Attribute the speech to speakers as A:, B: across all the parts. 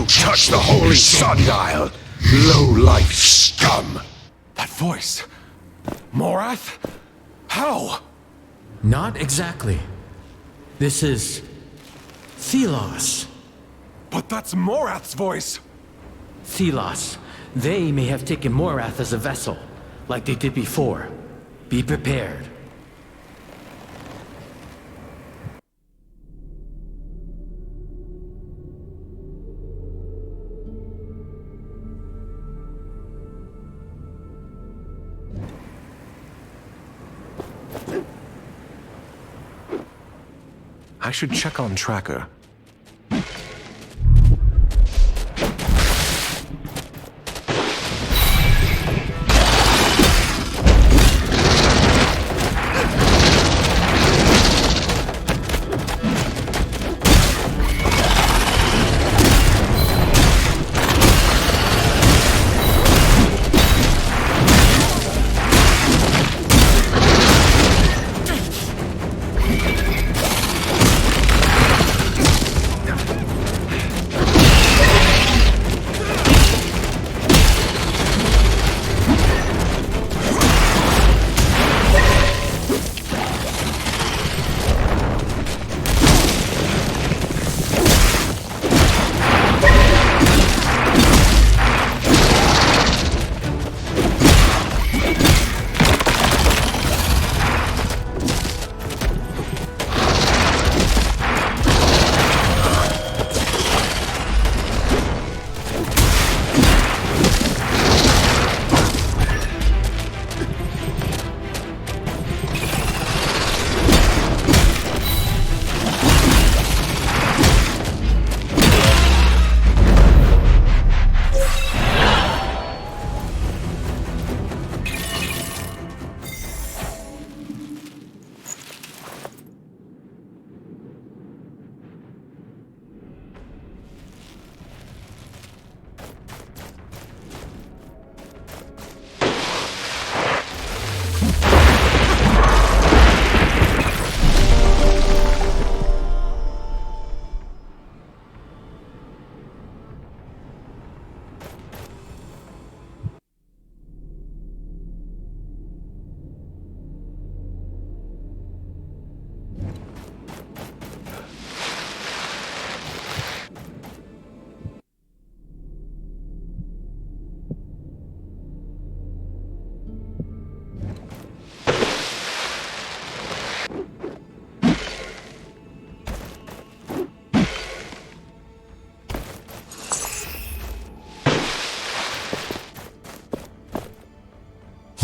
A: you touch the holy sundial, low-life scum!
B: That voice. Morath? How?
C: Not exactly. This is Thelos.
B: But that's Morath's voice!
C: Thelos. They may have taken Morath as a vessel, like they did before. Be prepared.
B: I should check on Tracker.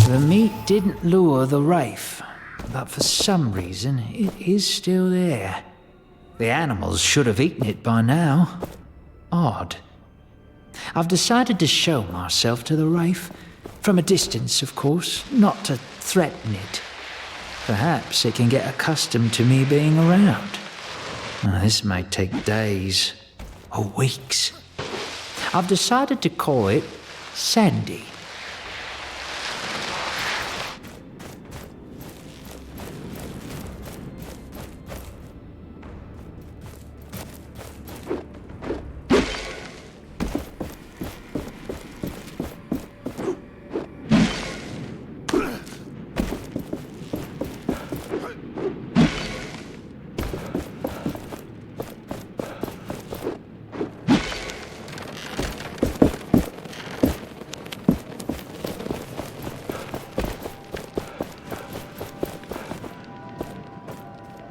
D: The meat didn't lure the Wraith, but for some reason it is still there. The animals should have eaten it by now. Odd. I've decided to show myself to the Wraith. From a distance, of course, not to threaten it. Perhaps it can get accustomed to me being around. This may take days or weeks. I've decided to call it Sandy.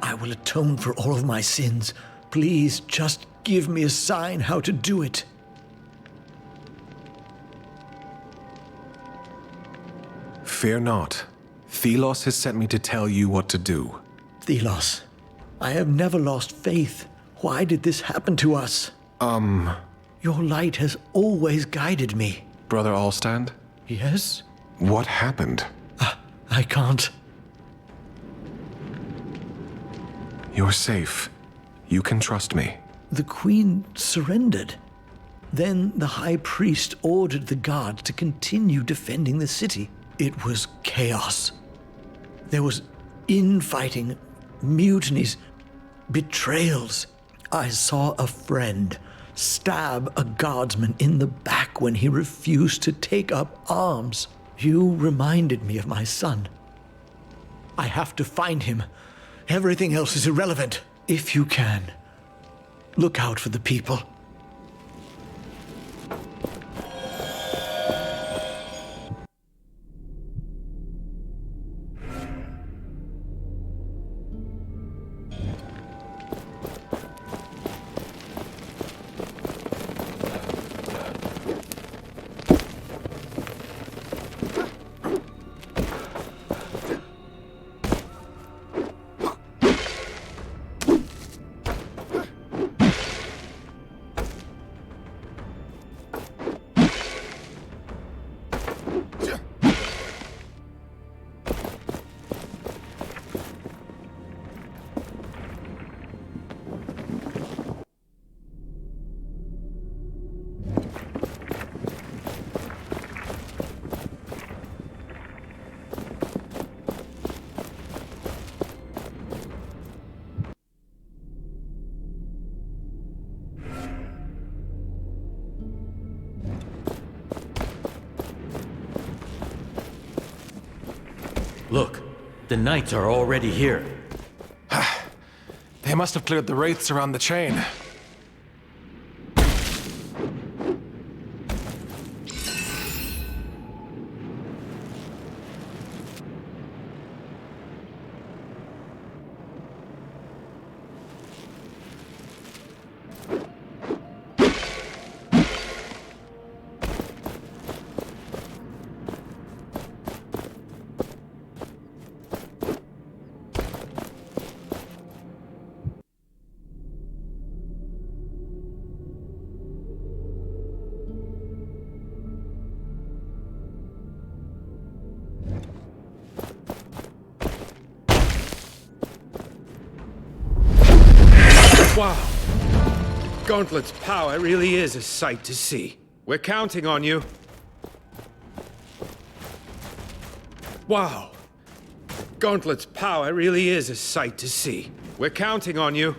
E: I will atone for all of my sins. Please, just give me a sign how to do it.
B: Fear not. Thelos has sent me to tell you what to do.
E: Thelos, I have never lost faith. Why did this happen to us? Your light has always guided me.
B: Brother Allstand?
E: Yes?
B: What happened?
E: I can't.
B: You're safe. You can trust me.
E: The Queen surrendered. Then the High Priest ordered the guards to continue defending the city. It was chaos. There was infighting, mutinies, betrayals. I saw a friend stab a guardsman in the back when he refused to take up arms. You reminded me of my son. I have to find him. Everything else is irrelevant. If you can, look out for the people.
C: Look, the knights are already here.
B: They must have cleared the wraiths around the chain.
A: Wow. Gauntlet's power really is a sight to see. We're counting on you. Wow. Gauntlet's power really is a sight to see. We're counting on you.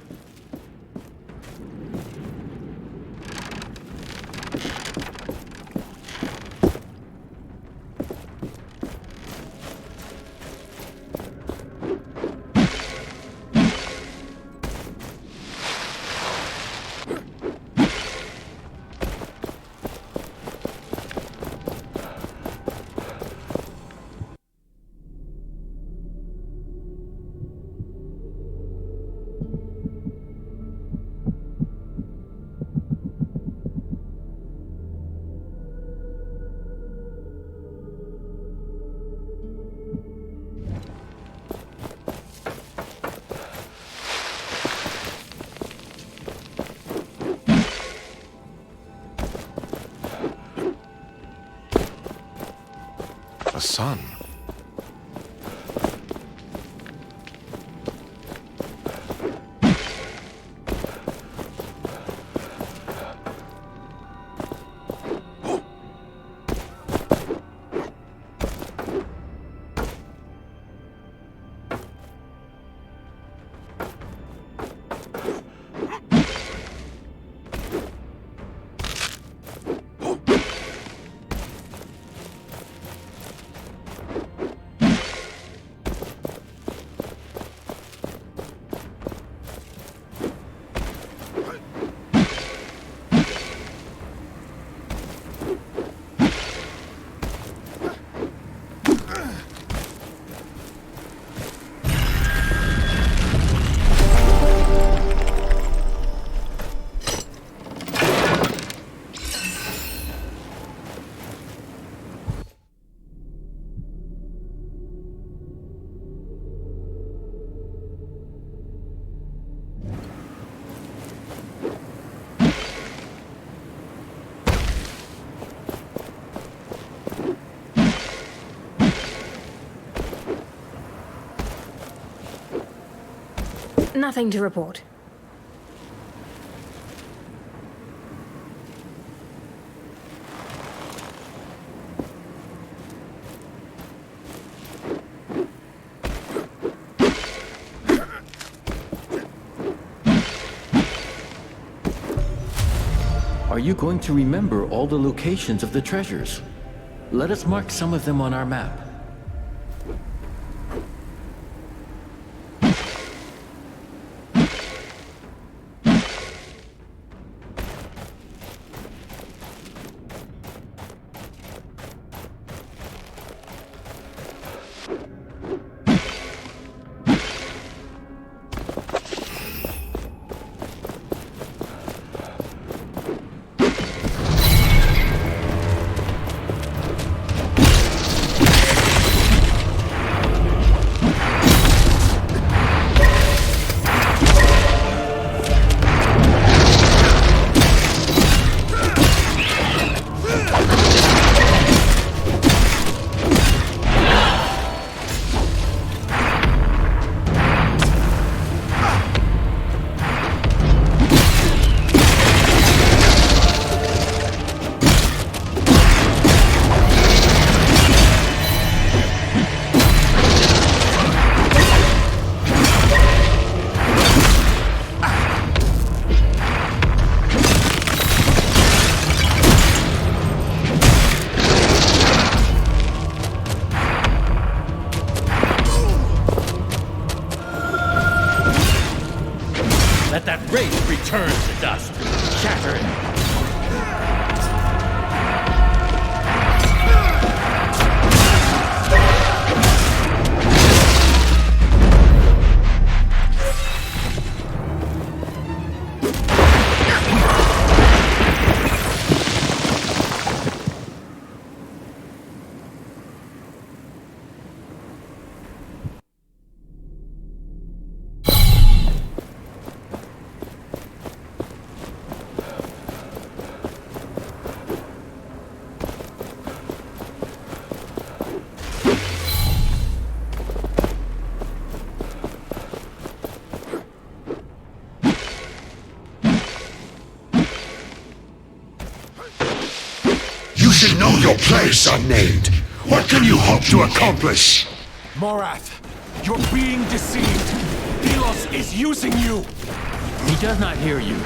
B: A sun.
F: Nothing to report.
C: Are you going to remember all the locations of the treasures? Let us mark some of them on our map.
F: Let that wraith return to dust. Shatter it.
G: You should know your place, unnamed. What can you hope to accomplish?
B: Morath, you're being deceived. Delos is using you.
C: He does not hear you.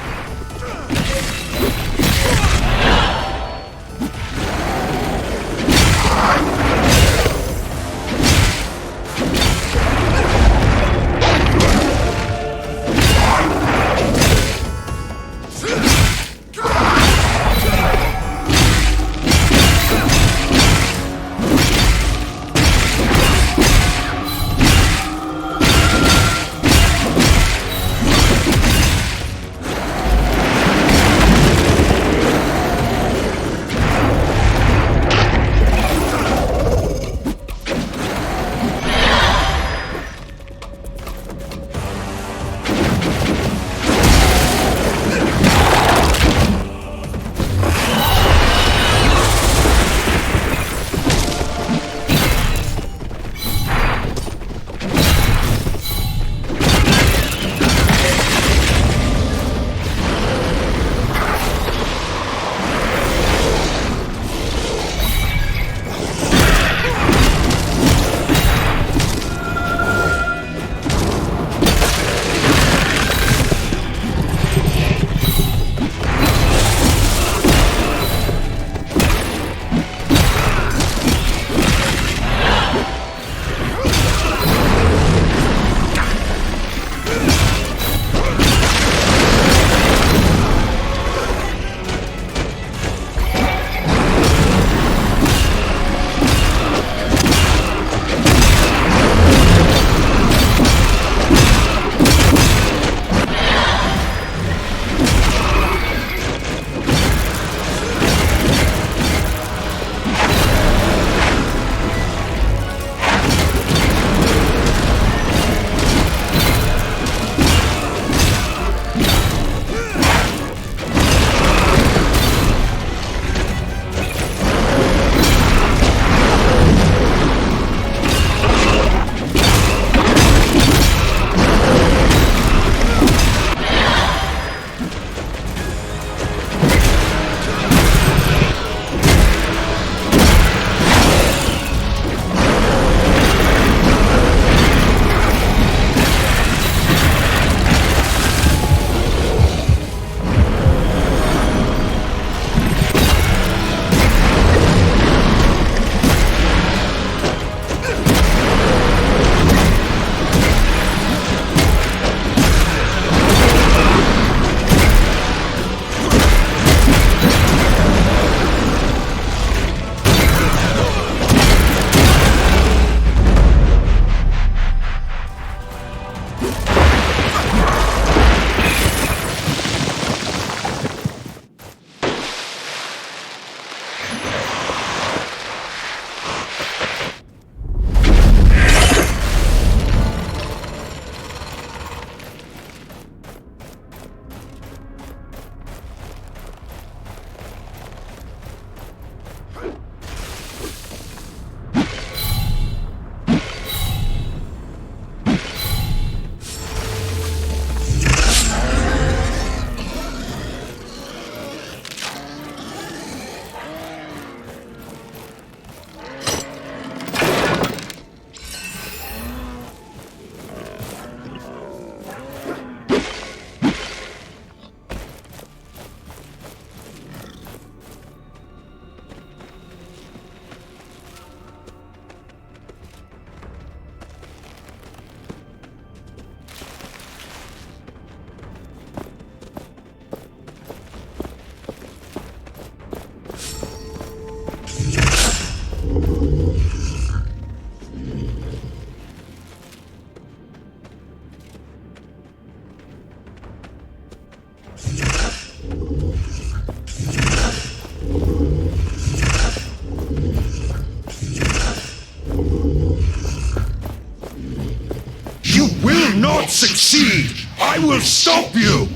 G: not succeed! I will stop you!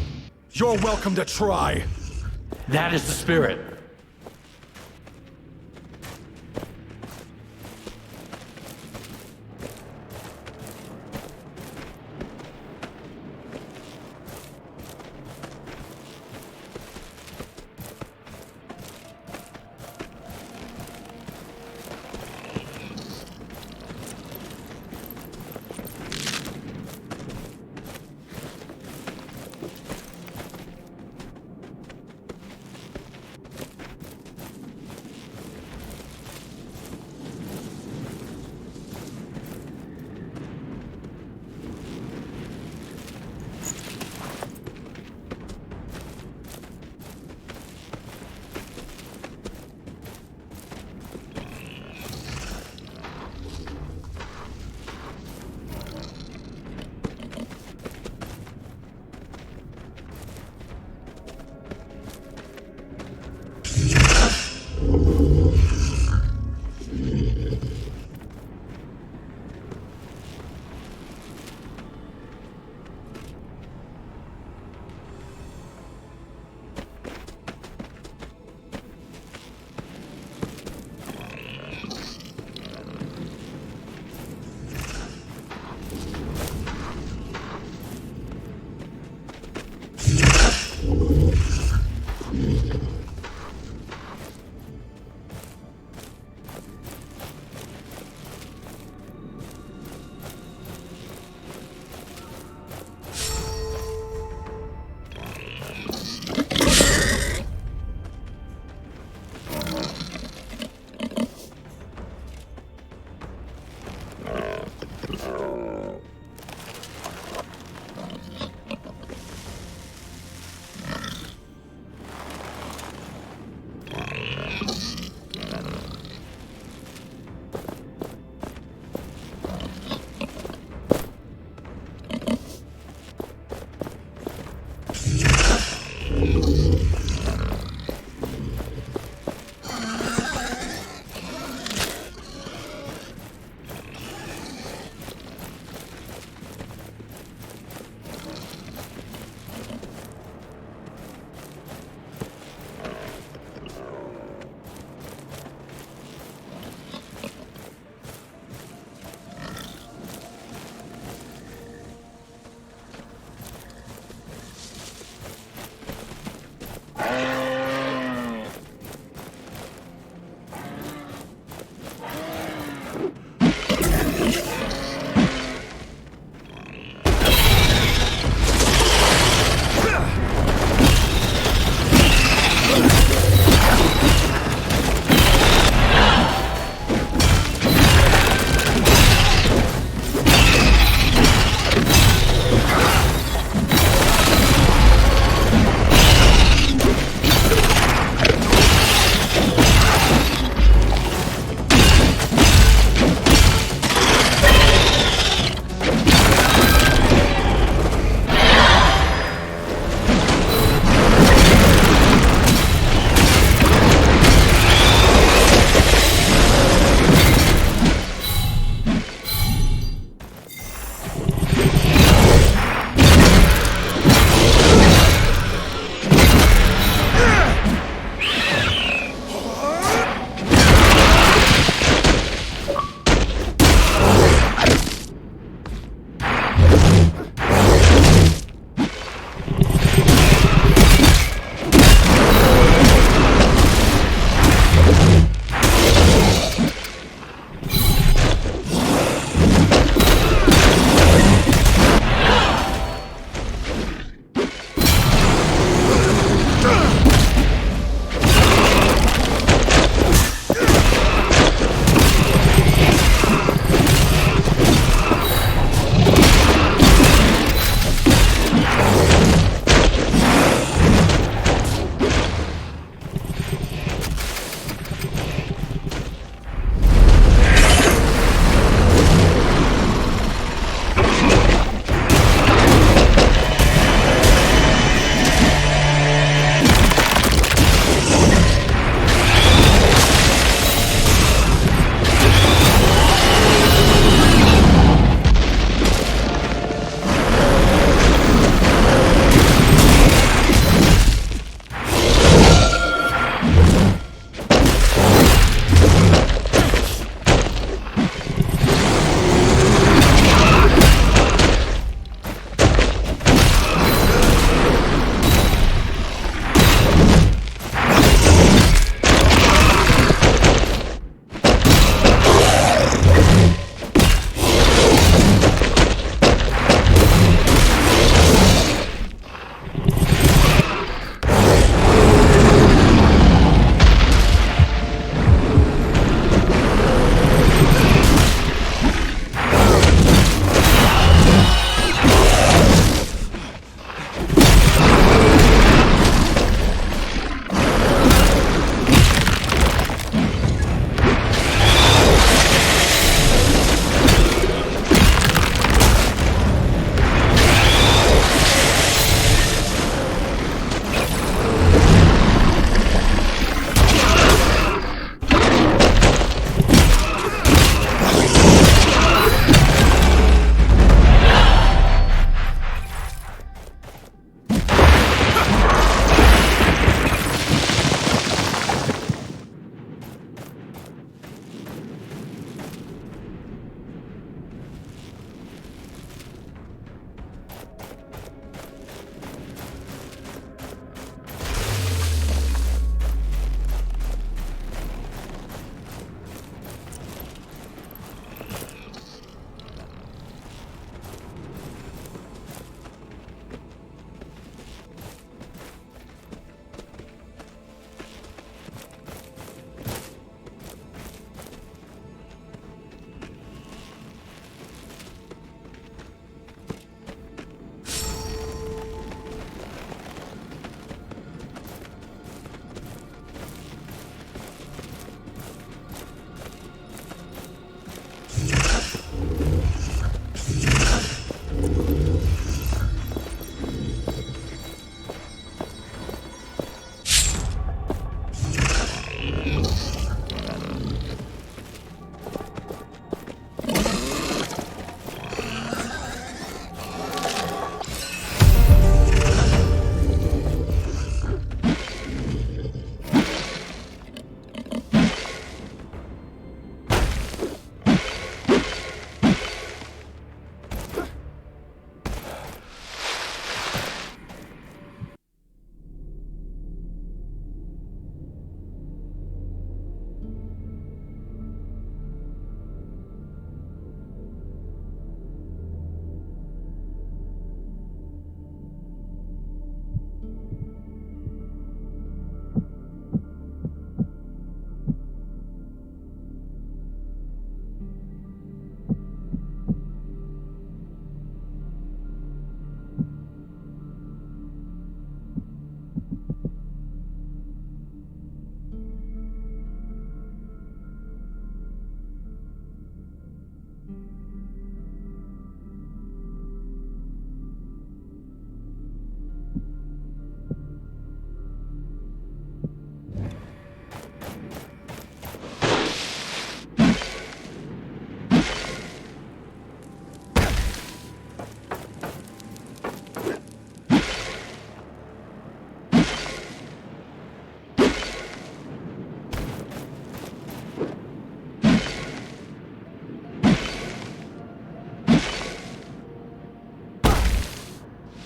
B: You're welcome to try.
F: That is the spirit.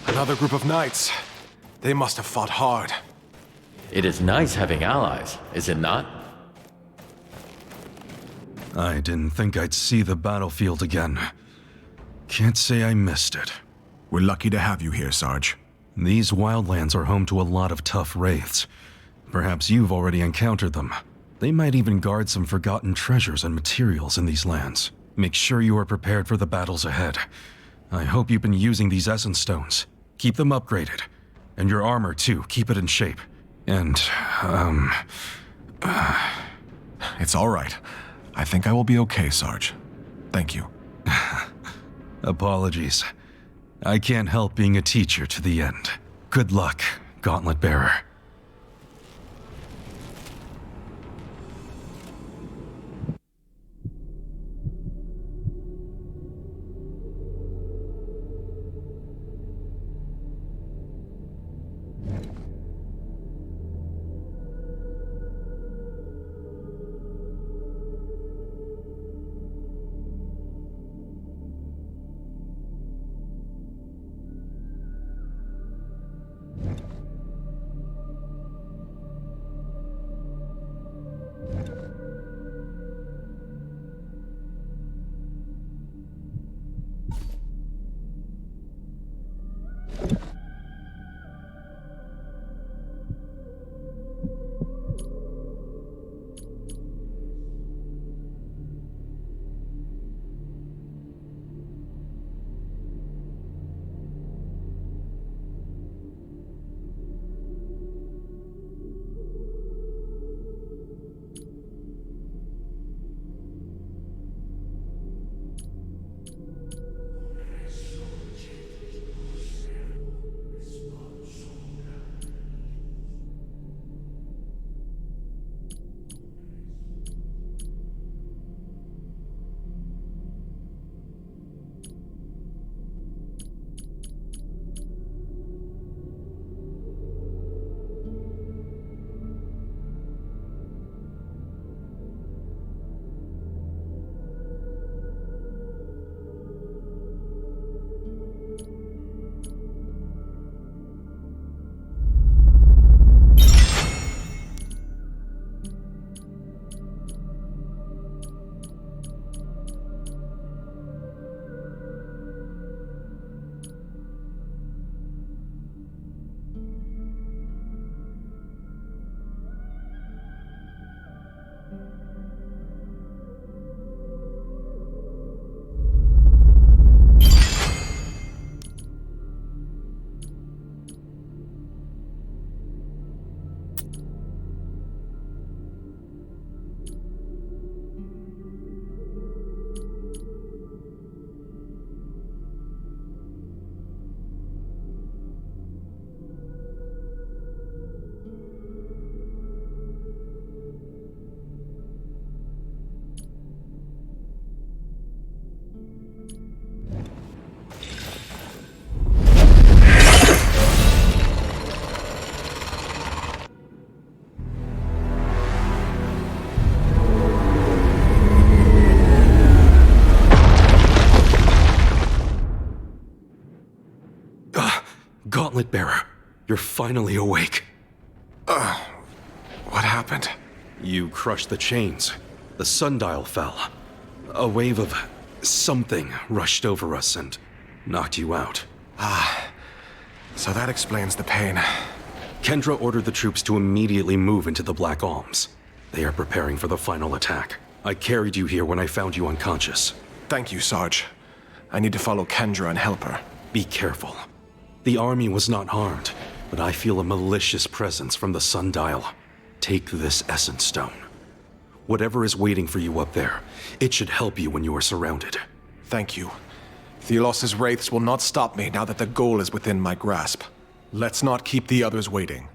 B: Another group of knights. They must have fought hard.
F: It is nice having allies, is it not?
H: I didn't think I'd see the battlefield again. Can't say I missed it.
I: We're lucky to have you here, Sarge.
H: These wildlands are home to a lot of tough wraiths. Perhaps you've already encountered them. They might even guard some forgotten treasures and materials in these lands. Make sure you are prepared for the battles ahead. I hope you've been using these essence stones. Keep them upgraded. And your armor, too. Keep it in shape. And,
I: It's all right. I think I will be okay, Sarge. Thank you.
H: apologies. I can't help being a teacher to the end. Good luck, Gauntlet Bearer. Gauntlet Bearer, you're finally awake.
B: What happened?
H: You crushed the chains. The sundial fell. A wave of something rushed over us and knocked you out.
B: So that explains the pain.
H: Kendra ordered the troops to immediately move into the Black Alms. They are preparing for the final attack. I carried you here when I found you unconscious.
B: Thank you, Sarge. I need to follow Kendra and help her.
H: Be careful. The army was not harmed, but I feel a malicious presence from the sundial. Take this essence stone. Whatever is waiting for you up there, it should help you when you are surrounded.
B: Thank you. Thelos' wraiths will not stop me now that the goal is within my grasp. Let's not keep the others waiting.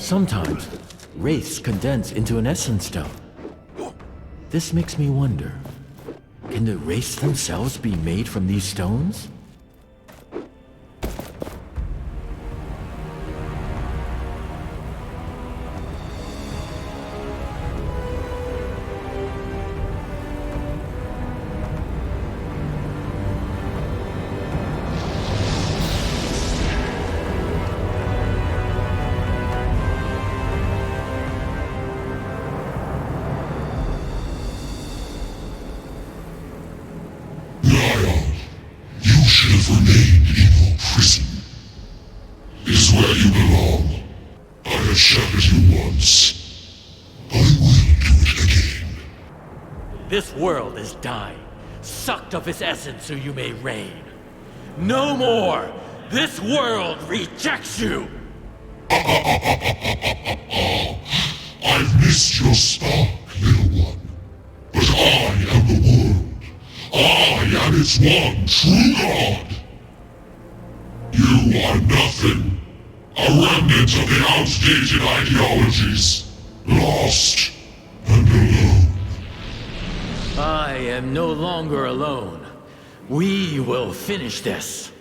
C: Sometimes, wraiths condense into an essence stone. This makes me wonder, can the wraiths themselves be made from these stones?
G: You should have remained in your prison. This is where you belong. I have shepherded you once. I will do it again.
F: This world is dying, sucked of its essence so you may reign. No more! This world rejects you!
G: I've missed your spark, little one. But I am the world. I am its one true God. You are nothing. A remnant of the outdated ideologies. Lost and alone.
C: I am no longer alone. We will finish this.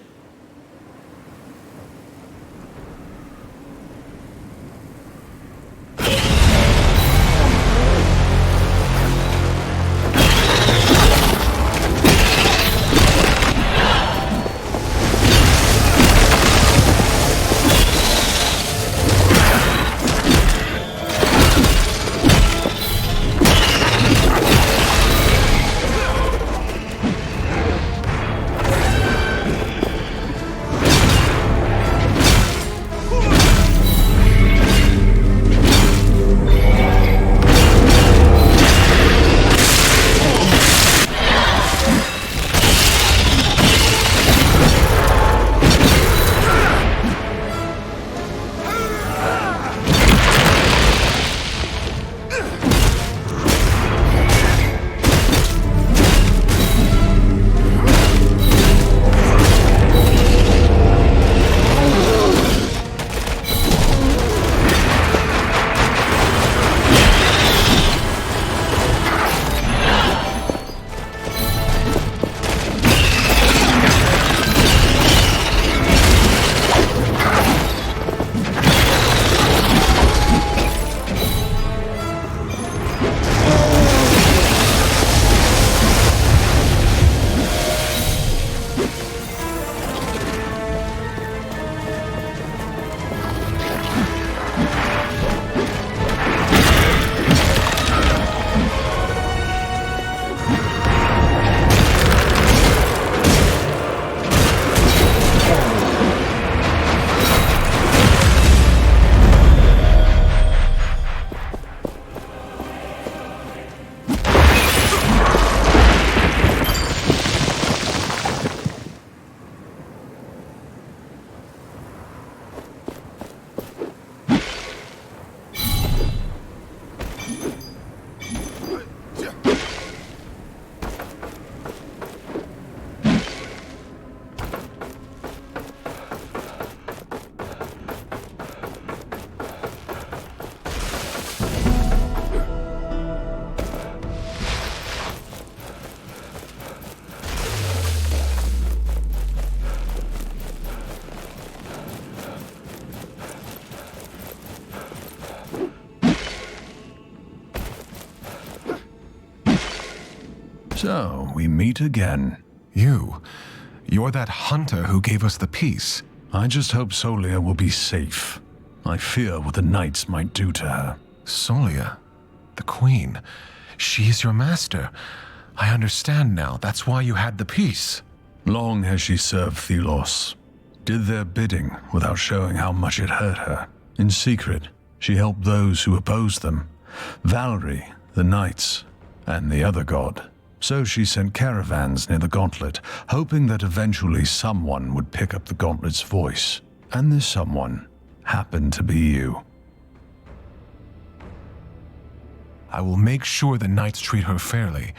I: So, we meet again.
B: You're that hunter who gave us the peace.
I: I just hope Solia will be safe. I fear what the Knights might do to her.
B: Solia, the Queen. She is your master. I understand now. That's why you had the peace.
I: Long has she served Thelos. Did their bidding without showing how much it hurt her. In secret, she helped those who opposed them. Valerie, the Knights, and the other god. So she sent caravans near the gauntlet, hoping that eventually someone would pick up the gauntlet's voice. And this someone happened to be you.
B: I will make sure the Knights treat her fairly,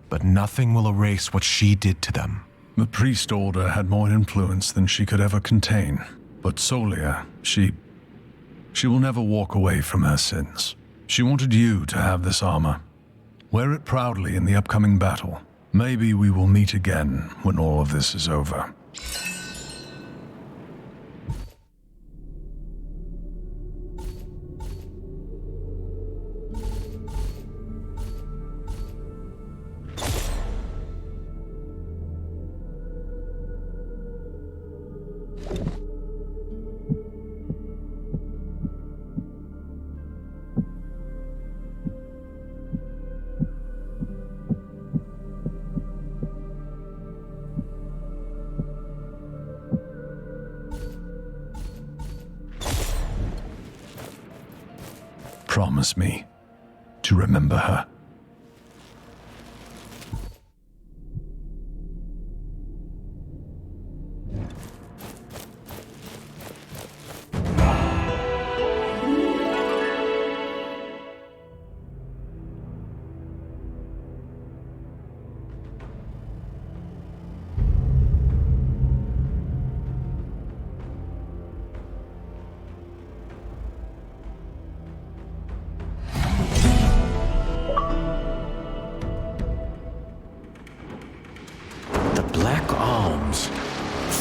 B: but nothing will erase what she did to them.
I: The priest order had more influence than she could ever contain. But Solia, she She will never walk away from her sins. She wanted you to have this armor. Wear it proudly in the upcoming battle. Maybe we will meet again when all of this is over. Promise me to remember her.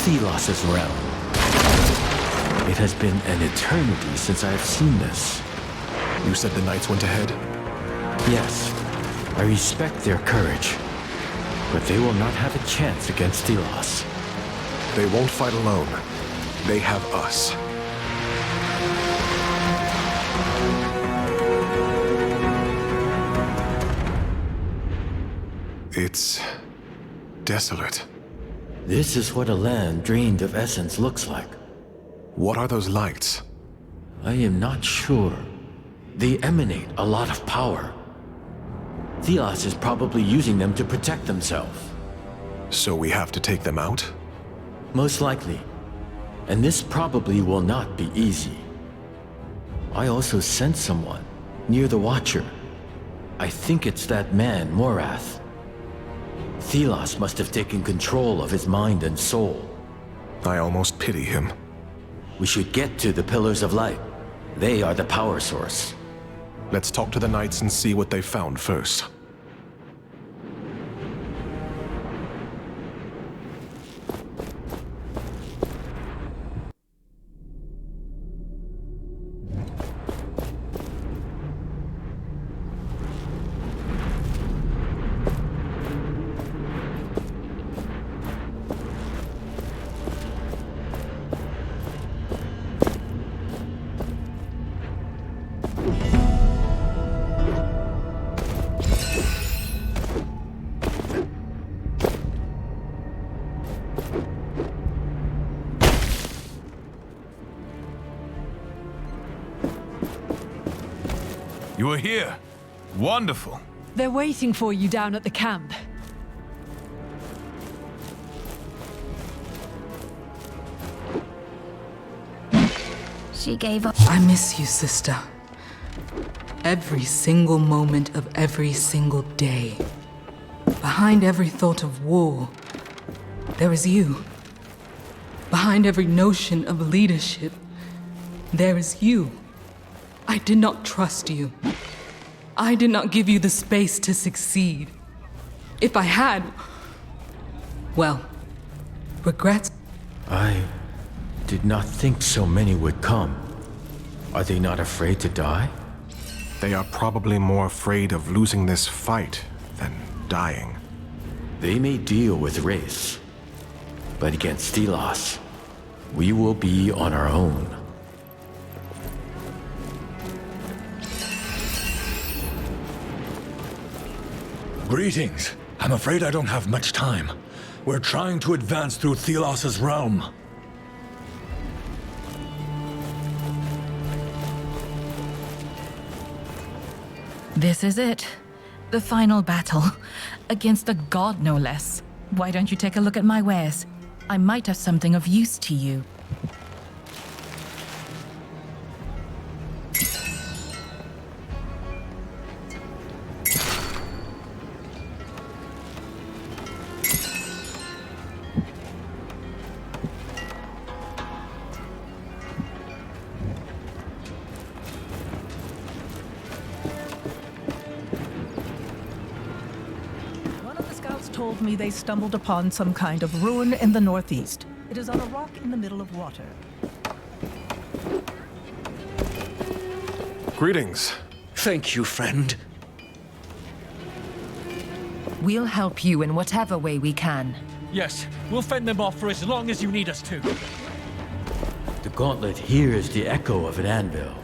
C: Thelos' realm. It has been an eternity since I have seen this.
B: You said the knights went ahead?
C: Yes, I respect their courage, but they will not have a chance against Thelos.
B: They won't fight alone. They have us. It's desolate.
C: This is what a land drained of essence looks like.
B: What are those lights?
C: I am not sure. They emanate a lot of power. Thelos is probably using them to protect themselves.
B: So we have to take them out?
C: Most likely. And this probably will not be easy. I also sense someone near the Watcher. I think it's that man, Morath. Thelos must have taken control of his mind and soul.
B: I almost pity him.
C: We should get to the Pillars of Light. They are the power source.
B: Let's talk to the knights and see what they found first.
I: You are here. Wonderful.
J: They're waiting for you down at the camp.
K: She gave up.
L: I miss you, sister. Every single moment of every single day. Behind every thought of war, there is you. Behind every notion of leadership, there is you. I did not trust you. I did not give you the space to succeed. If I had, well, regrets.
C: I did not think so many would come. Are they not afraid to die?
B: They are probably more afraid of losing this fight than dying.
C: They may deal with race, but against Thelos, we will be on our own.
M: Greetings. I'm afraid I don't have much time. We're trying to advance through Thelos' realm.
K: This is it. The final battle. Against a god, no less. Why don't you take a look at my wares? I might have something of use to you.
N: told me they stumbled upon some kind of ruin in the northeast. It is on a rock in the middle of water.
B: Greetings.
O: Thank you, friend.
P: We'll help you in whatever way we can.
F: Yes, we'll fend them off for as long as you need us to.
C: The gauntlet here is the echo of an anvil.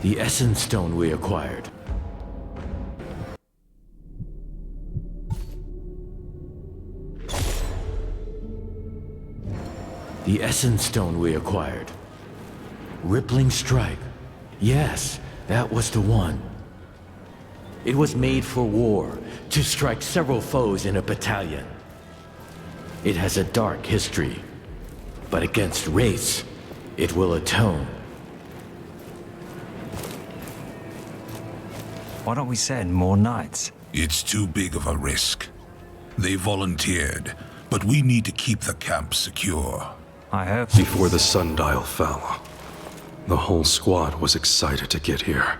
C: The Essence Stone we acquired. The Essence Stone we acquired. Rippling Strike. Yes, that was the one. It was made for war, to strike several foes in a battalion. It has a dark history, but against wraiths, it will atone.
Q: Why don't we send more knights?
G: It's too big of a risk. They volunteered, but we need to keep the camp secure.
Q: I hope.
H: Before the sundial fell, the whole squad was excited to get here.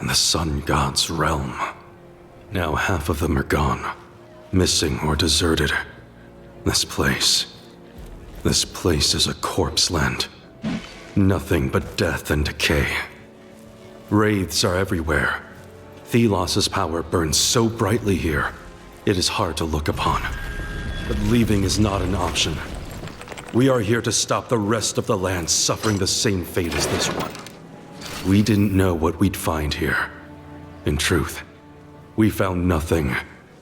H: In the sun god's realm. Now half of them are gone, missing or deserted. This place is a corpse land. Nothing but death and decay. Wraiths are everywhere. Thelos's power burns so brightly here, it is hard to look upon. But leaving is not an option. We are here to stop the rest of the land suffering the same fate as this one. We didn't know what we'd find here. In truth, we found nothing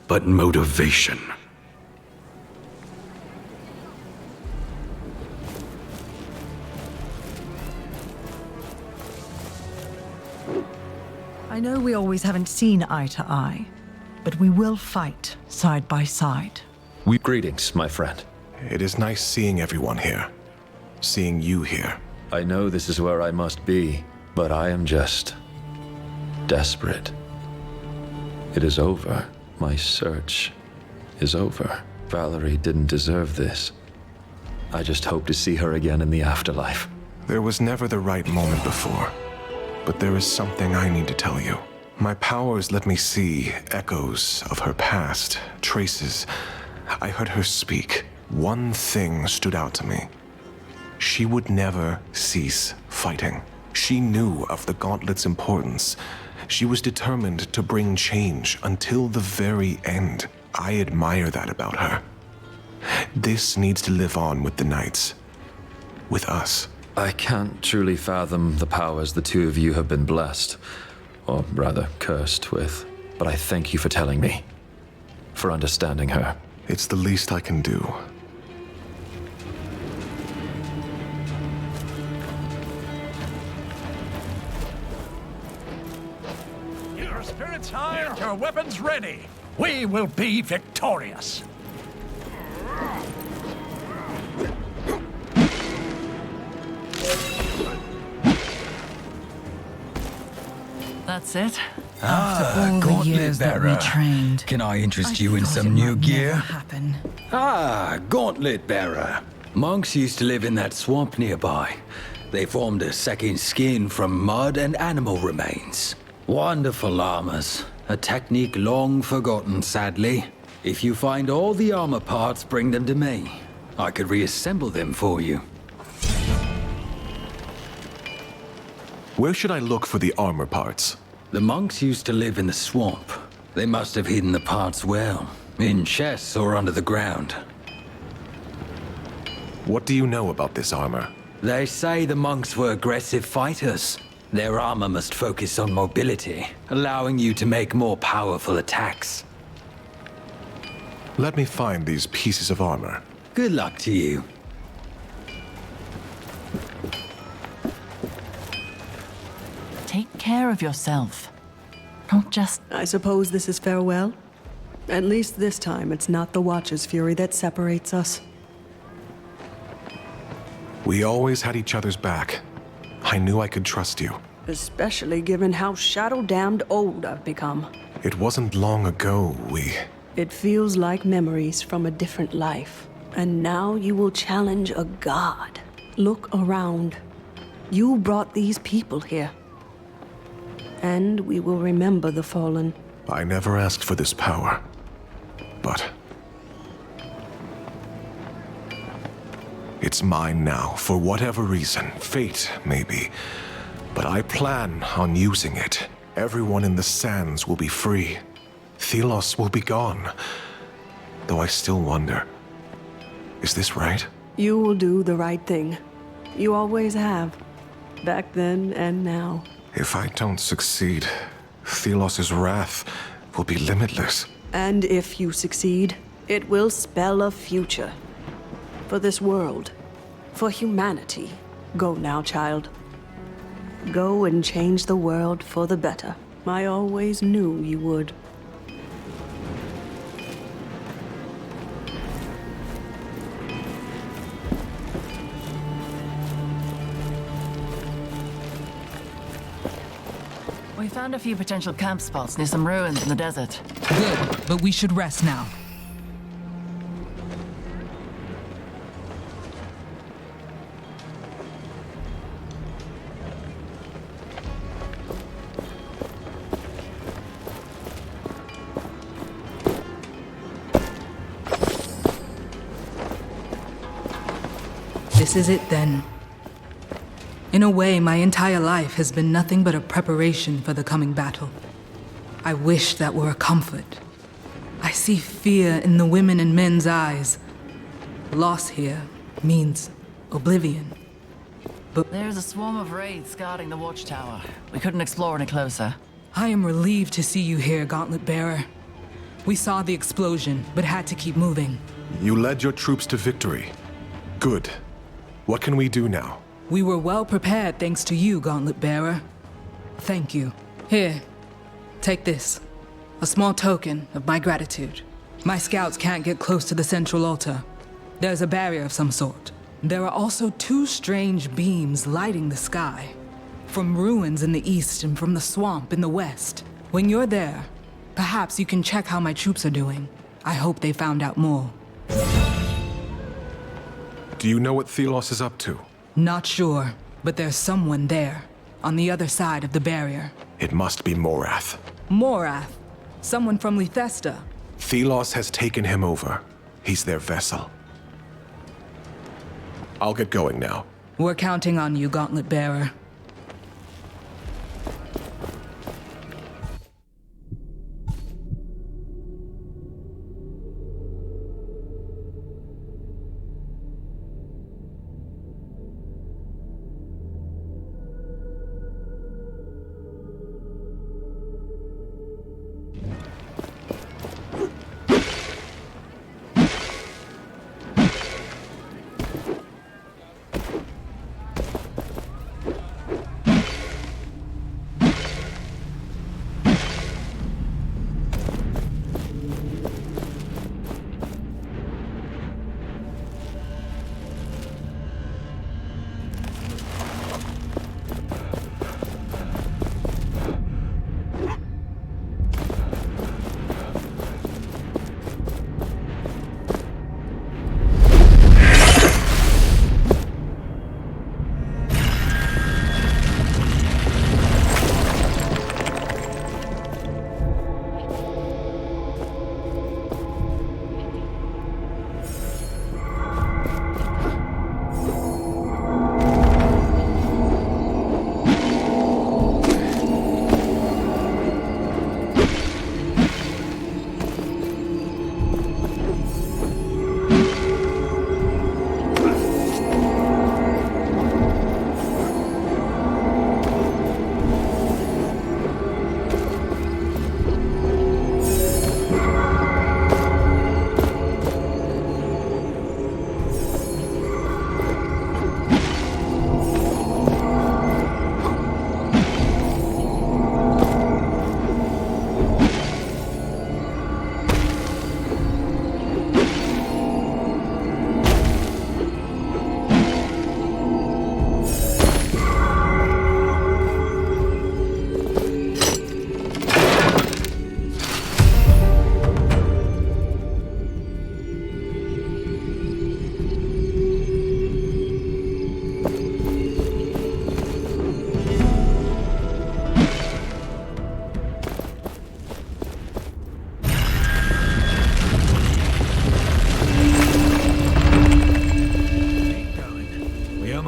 H: but motivation.
N: I know we always haven't seen eye to eye, but we will fight side by side.
O: Greetings, my friend.
B: It is nice seeing everyone here. Seeing you here.
O: I know this is where I must be, but I am just desperate. It is over. My search is over. Valerie didn't deserve this. I just hope to see her again in the afterlife.
B: There was never the right moment before. But there is something I need to tell you. My powers let me see echoes of her past, traces. I heard her speak. One thing stood out to me. She would never cease fighting. She knew of the gauntlet's importance. She was determined to bring change until the very end. I admire that about her. This needs to live on with the Knights. With us.
O: I can't truly fathom the powers the two of you have been blessed, or rather cursed with. But I thank you for telling me, for understanding her.
B: It's the least I can do.
R: Your spirits high and your weapons ready. We will be victorious.
K: That's it. After all the years that we trained.
S: Can I interest
K: I
S: you in
K: thought
S: some
K: it
S: new
K: might
S: gear?
K: never happen.
S: Gauntlet Bearer. Monks used to live in that swamp nearby. They formed a second skin from mud and animal remains. Wonderful armors. A technique long forgotten, sadly. If you find all the armor parts, bring them to me. I could reassemble them for you.
B: Where should I look for the armor parts?
S: The monks used to live in the swamp. They must have hidden the parts well, in chests or under the ground.
B: What do you know about this armor?
S: They say the monks were aggressive fighters. Their armor must focus on mobility, allowing you to make more powerful attacks.
B: Let me find these pieces of armor.
S: Good luck to you.
K: Take care of yourself. Don't just...
T: I suppose this is farewell? At least this time it's not the Watcher's fury that separates us.
B: We always had each other's back. I knew I could trust you.
T: Especially given how shadow-damned old I've become.
B: It wasn't long ago
T: It feels like memories from a different life. And now you will challenge a god. Look around. You brought these people here. And we will remember the fallen.
B: I never asked for this power. But... it's mine now, for whatever reason. Fate, maybe. But I plan on using it. Everyone in the sands will be free. Thelos will be gone. Though I still wonder, is this right?
T: You will do the right thing. You always have. Back then and now.
B: If I don't succeed, Thelos' wrath will be limitless.
T: And if you succeed, it will spell a future. For this world. For humanity. Go now, child. Go and change the world for the better. I always knew you would.
K: We found a few potential camp spots near some ruins in the desert.
L: Good, but we should rest now. This is it then. In a way, my entire life has been nothing but a preparation for the coming battle. I wish that were a comfort. I see fear in the women and men's eyes. Loss here means oblivion. But
K: there's a swarm of wraiths guarding the watchtower. We couldn't explore any closer.
L: I am relieved to see you here, Gauntlet Bearer. We saw the explosion, but had to keep moving.
B: You led your troops to victory. Good. What can we do now?
L: We were well prepared thanks to you, Gauntlet Bearer. Thank you. Here, take this. A small token of my gratitude. My scouts can't get close to the central altar. There's a barrier of some sort. There are also two strange beams lighting the sky. From ruins in the east and from the swamp in the west. When you're there, perhaps you can check how my troops are doing. I hope they found out more.
B: Do you know what Thelos is up to?
L: Not sure, but there's someone there, on the other side of the barrier.
B: It must be Morath.
L: Morath? Someone from Lethesta?
B: Thelos has taken him over. He's their vessel. I'll get going now.
L: We're counting on you, Gauntlet Bearer.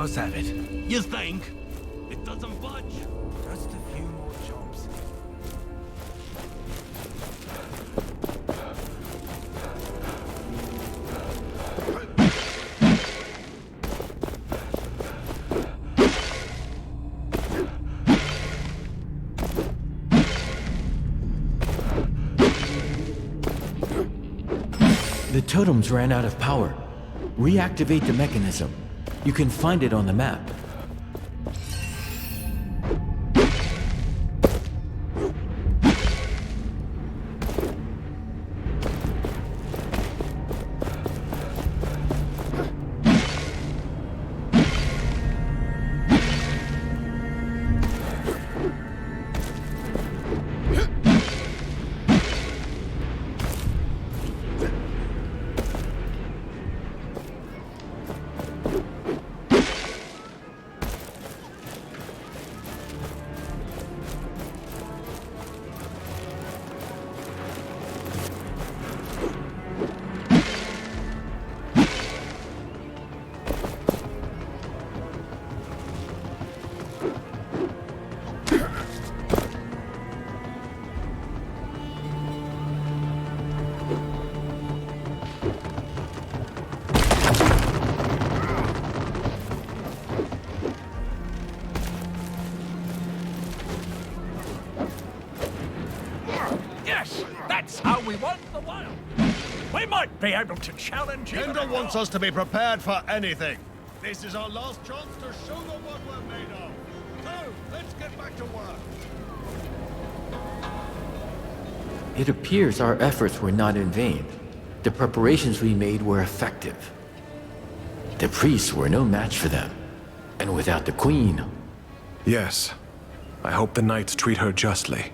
R: almost at it. You think? It doesn't budge. Just a few more jumps.
C: The totems ran out of power. Reactivate the mechanism. You can find it on the map.
R: Yes, that's how we won the wild. We might be able to challenge you.
U: Kendall wants us to be prepared for anything. This is our last chance to show them what we're made of. So, let's get back to work.
C: It appears our efforts were not in vain. The preparations we made were effective. The priests were no match for them. And without the queen...
B: Yes. I hope the knights treat her justly.